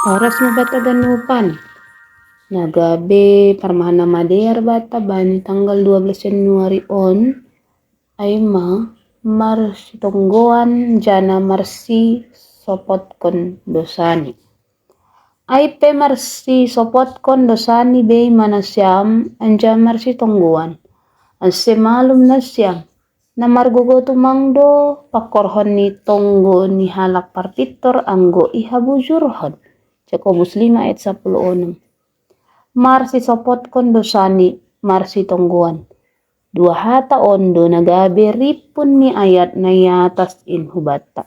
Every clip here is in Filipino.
Oras mo bata ganupan? Nagabi, parmahana mader bata bani tanggal 12 Januari on ay marsi tungguan jana marsi sopot kon dosani. Ay pe marsi sopot kon dosani be manasyam anja marsi tungguan. Anse malum na siyam na margogo tumangdo pakorhon ni tonggo ni halak parpitor anggo ihabujurhon. Ceko muslima ayat 10:6. Marsi sopot kon dosani marsi tongguan. Dua hata ondo nagabe ripun ni ayat na yatas in hubata.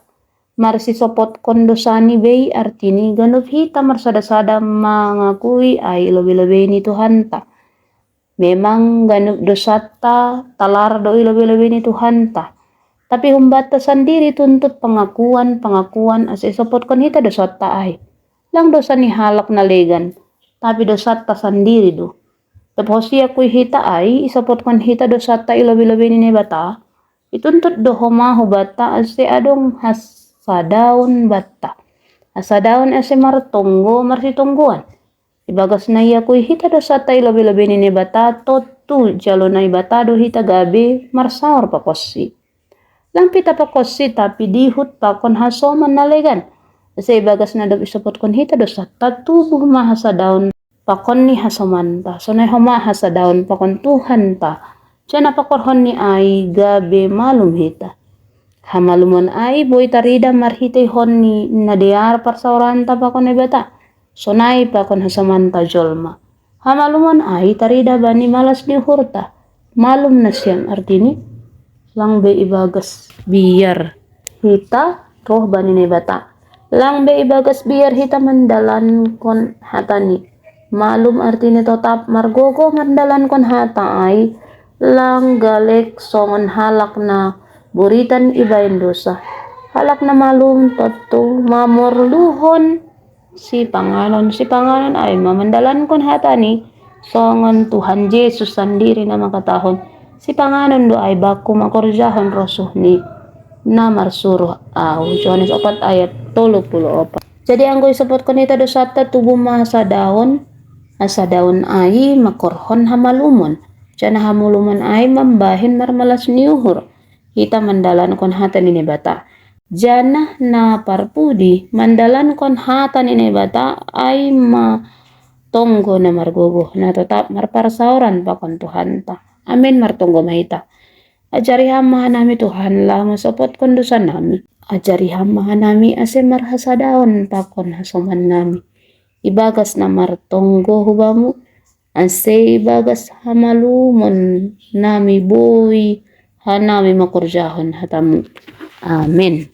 Marsi sopot kon dosani bei artini ganub hita marsada-sada mangakui ay lobe-lobe ni Tuhan ta. Memang ganub dosata talar doi lobe-lobe ni Tuhan ta. Tapi humbata sendiri tuntut pengakuan ase sopot kon hita dosata ay. Lang dosa ni halak na legan. Tapi dosata sendiri do. Tapos siya kuy hita ay isopot kon hita dosata ilobi-lobi ni bata. Ituntut do homaho bata ase adong hasadaon bata. Hasadaon ase martonggo marsitongguan. Ibagas na iya kuy hita dosata ilobi-lobi ni bata totu jalo na ibata do hita gabi marsaor pakosi. Lang pita pakosi tapi dihut pa kon hasoman na legan. Sa ibagas na daw isupot kon hita dosata tubuh mahasa daun pakon ni hasomanta. So na humahasa daun pakon Tuhan ta. Diyan napakorhon ni ay gabi malum hita. Hamalumon ay boy tarida marhite hon ni nadear parsauranta pakon ni bata. So na pakon hasomanta jolma. Hamalumon ay tarida bani malas ni hurta. Malum na siyang artini. Lang be ibagas biar hita roh bani ni bata. Lang be ibagas biar hita mandalan kon hatani. Malum artini totap margogo mandalan kon hata ay lang galek songon halak na buritan ibayin dosa. Halak na malum toto mamorluhon si panganon ay mamandalan kon hatani songon Tuhan Yesus sendiri na makatahon. Si panganon do ay baku makorjahon rosuh ni na marsuruh Johannes 4 ayat 34. Jadi anggo isopot kon ita dosata tubuh mahasa daon ay makorhon hamalumon. Jana hamalumon ay mambahin marmalas niuhur. Hita mandalan kon hata ni bata. Jana na parpudi mandalan kon hata ni bata ay tonggo na margogo na tetap marparsauran pakon Tuhan ta. Amin martonggo mahita. Ajari hama nami Tuhan lah masopot kon dosa nami. Ajari hama nami ase marhasa daon pakon hasoman nami. Ibagas na martonggo hubamu ase ibagas hamalumon nami boy hanami makurjahon hatamu. Amin.